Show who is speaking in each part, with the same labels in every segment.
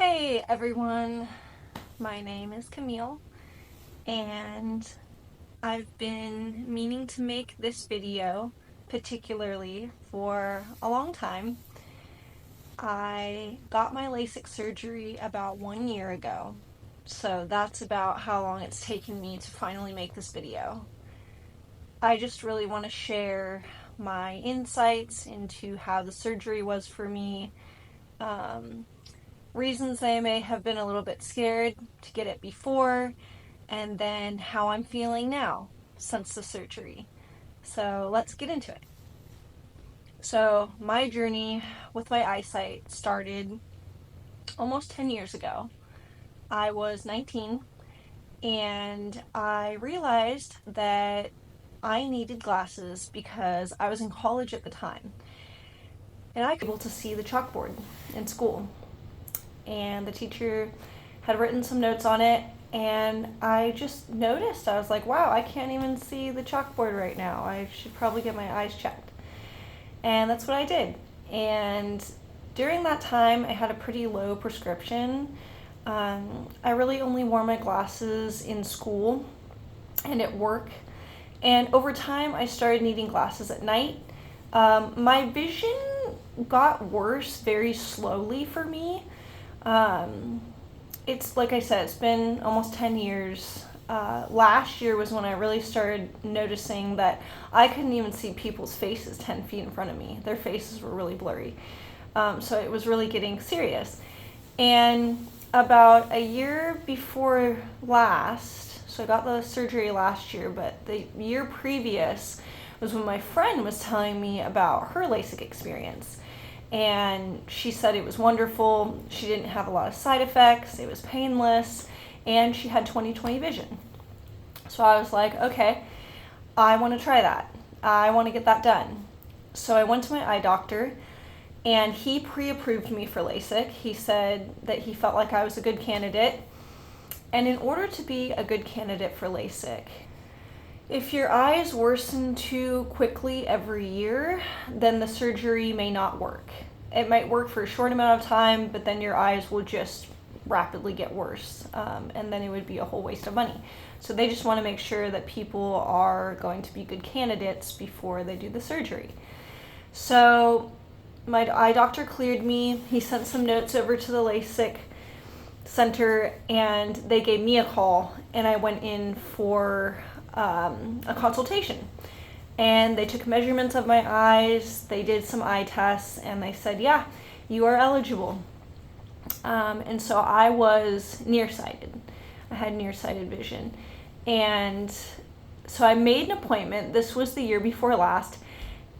Speaker 1: Hey everyone, my name is Camille and I've been meaning to make this video particularly for a long time. I got my Lasik surgery about 1 year ago, so that's about how long it's taken me to finally make this video. I just really want to share my insights into how the surgery was for me, um, reasons I may have been a little bit scared to get it before, and then how I'm feeling now since the surgery. So let's get into it. So, my journey with my eyesight started almost 10 years ago. I was 19 and I realized that I needed glasses because I was in college at the time and I was able to see the chalkboard in school. And the teacher had written some notes on it, and I just noticed, I was like, wow, I can't even see the chalkboard right now. I should probably get my eyes checked. And that's what I did. And during that time, I had a pretty low prescription. I really only wore my glasses in school and at work. And over time, I started needing glasses at night. My vision got worse very slowly for me. It's like I said, it's been almost 10 years. Last year was when I really started noticing that I couldn't even see people's faces 10 feet in front of me. Their faces were really blurry. So it was really getting serious. And about a year before last, so I got the surgery last year, but the year previous was when my friend was telling me about her LASIK experience. And she said it was wonderful. She didn't have a lot of side effects. It was painless, and she had 20/20 vision. So I was like, okay, I want to try that. I want to get that done. So I went to my eye doctor, and he pre-approved me for LASIK. He said that he felt like I was a good candidate. And in order to be a good candidate for LASIK, if your eyes worsen too quickly every year, then the surgery may not work. It might work for a short amount of time, but then your eyes will just rapidly get worse, and then it would be a whole waste of money. So they just want to make sure that people are going to be good candidates before they do the surgery. So my eye doctor cleared me. He sent some notes over to the LASIK center, and they gave me a call, and I went in for a consultation. And they took measurements of my eyes, they did some eye tests, and they said, yeah, you are eligible. And so I was nearsighted. I had nearsighted vision. And so I made an appointment. This was the year before last.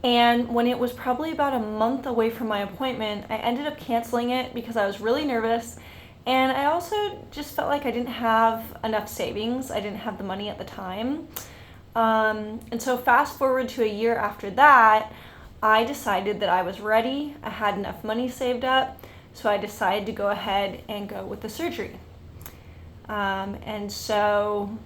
Speaker 1: And when it was probably about a month away from my appointment, I ended up canceling it because I was really nervous. And I also just felt like I didn't have enough savings. I didn't have the money at the time. And so fast forward to a year after that, I decided that I was ready. I had enough money saved up. So I decided to go ahead and go with the surgery. And so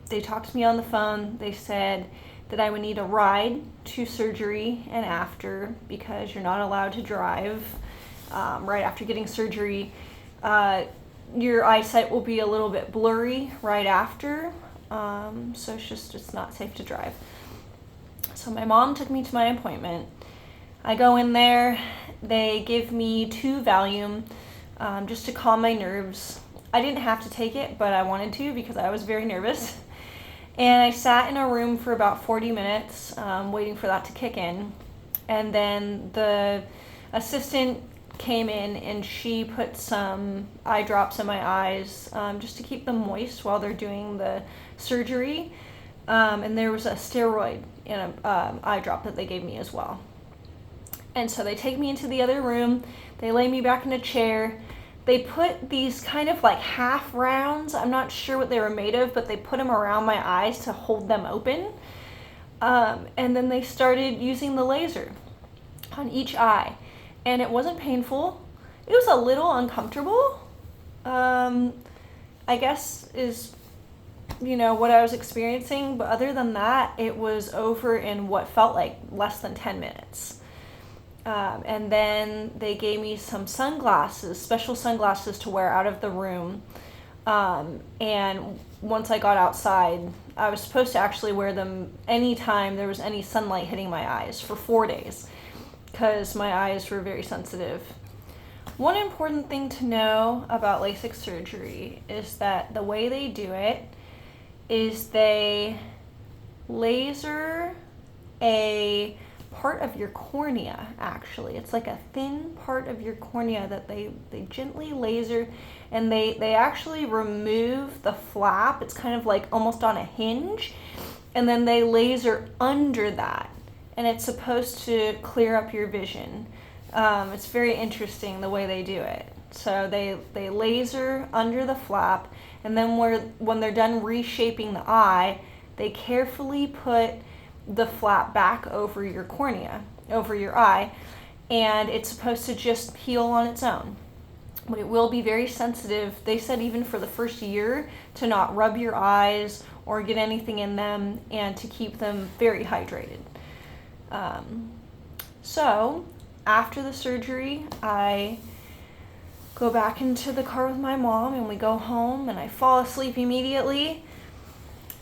Speaker 1: they talked to me on the phone. They said that I would need a ride to surgery and after, because you're not allowed to drive right after getting surgery. Your eyesight will be a little bit blurry right after, so it's not safe to drive. So my mom took me to my appointment. I go in there, they give me 2 Valium just to calm my nerves. I didn't have to take it, but I wanted to because I was very nervous. And I sat in a room for about 40 minutes waiting for that to kick in. And then the assistant came in and she put some eye drops in my eyes just to keep them moist while they're doing the surgery. And there was a steroid in an eye drop that they gave me as well. And so they take me into the other room. They lay me back in a chair. They put these kind of like half rounds. I'm not sure what they were made of, but they put them around my eyes to hold them open. And then they started using the laser on each eye. And it wasn't painful. It was a little uncomfortable. I guess is, what I was experiencing. But other than that, it was over in what felt like less than 10 minutes. And then they gave me some sunglasses, special sunglasses to wear out of the room. And once I got outside, I was supposed to actually wear them anytime there was any sunlight hitting my eyes for 4 days, because my eyes were very sensitive. One important thing to know about LASIK surgery is that the way they do it is they laser a part of your cornea. Actually, it's like a thin part of your cornea that they gently laser, and they actually remove the flap. It's kind of like almost on a hinge, and then they laser under that, and it's supposed to clear up your vision. It's very interesting the way they do it. So they laser under the flap, and then when they're done reshaping the eye, they carefully put the flap back over your cornea, over your eye, and it's supposed to just heal on its own. But it will be very sensitive. They said even for the first year to not rub your eyes or get anything in them, and to keep them very hydrated. So after the surgery, I go back into the car with my mom, and we go home, and I fall asleep immediately.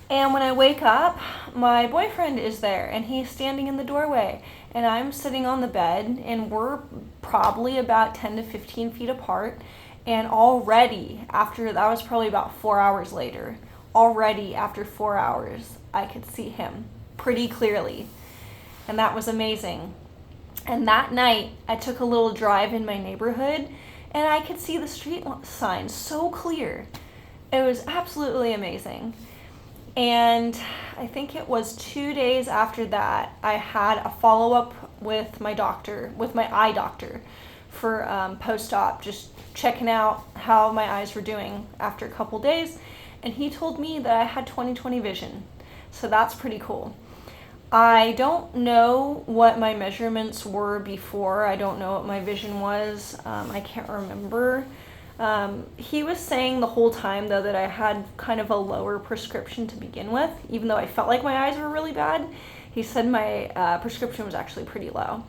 Speaker 1: And when I wake up, my boyfriend is there, and he's standing in the doorway, and I'm sitting on the bed, and we're probably about 10 to 15 feet apart. And already, after that was probably about 4 hours later, already after 4 hours, I could see him pretty clearly. And that was amazing. And that night, I took a little drive in my neighborhood, and I could see the street signs so clear. It was absolutely amazing. And I think it was 2 days after that, I had a follow-up with my doctor, with my eye doctor, for post-op, just checking out how my eyes were doing after a couple days. And he told me that I had 20/20 vision. So that's pretty cool. I don't know what my measurements were before. I don't know what my vision was. I can't remember. He was saying the whole time, though, that I had kind of a lower prescription to begin with, even though I felt like my eyes were really bad. He said my prescription was actually pretty low.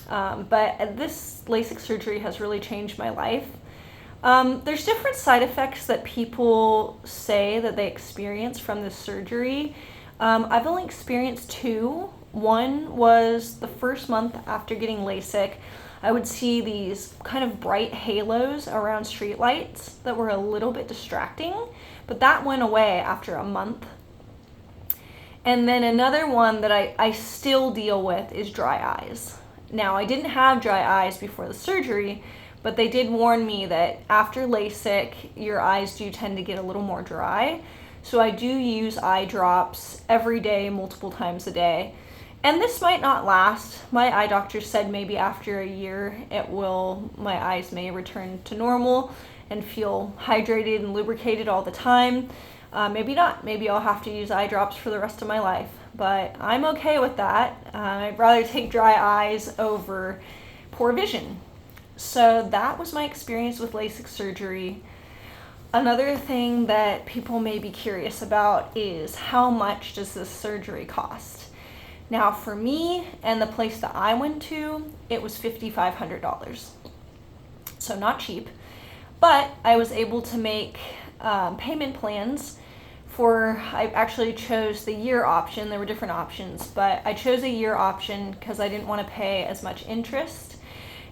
Speaker 1: But this LASIK surgery has really changed my life. There's different side effects that people say that they experience from this surgery. I've only experienced 2. One was the first month after getting LASIK. I would see these kind of bright halos around streetlights that were a little bit distracting, but that went away after a month. And then another one that I still deal with is dry eyes. Now, I didn't have dry eyes before the surgery, but they did warn me that after LASIK, your eyes do tend to get a little more dry. So I do use eye drops every day, multiple times a day. And this might not last. My eye doctor said maybe after a year my eyes may return to normal and feel hydrated and lubricated all the time. Maybe not. Maybe I'll have to use eye drops for the rest of my life. But I'm okay with that. I'd rather take dry eyes over poor vision. So that was my experience with LASIK surgery. Another thing that people may be curious about is how much does this surgery cost? Now, for me and the place that I went to, it was $5,500. So not cheap, but I was able to make payment plans I actually chose the year option. There were different options, but I chose a year option because I didn't want to pay as much interest.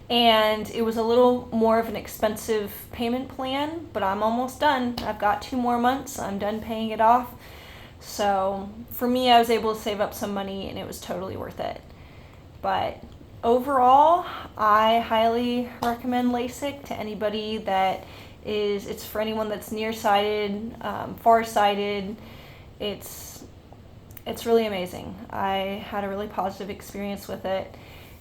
Speaker 1: And it was a little more of an expensive payment plan, but I'm almost done. I've got 2 more months. I'm done paying it off. So for me, I was able to save up some money, and it was totally worth it. But overall, I highly recommend LASIK to anybody it's for anyone that's nearsighted, farsighted. It's really amazing. I had a really positive experience with it.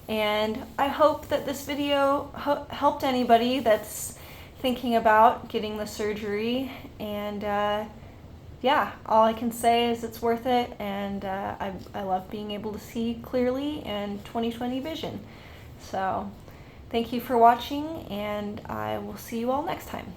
Speaker 1: And I hope that this video helped anybody that's thinking about getting the surgery. And yeah, all I can say is it's worth it. And I love being able to see clearly and 20/20 vision. So thank you for watching, and I will see you all next time.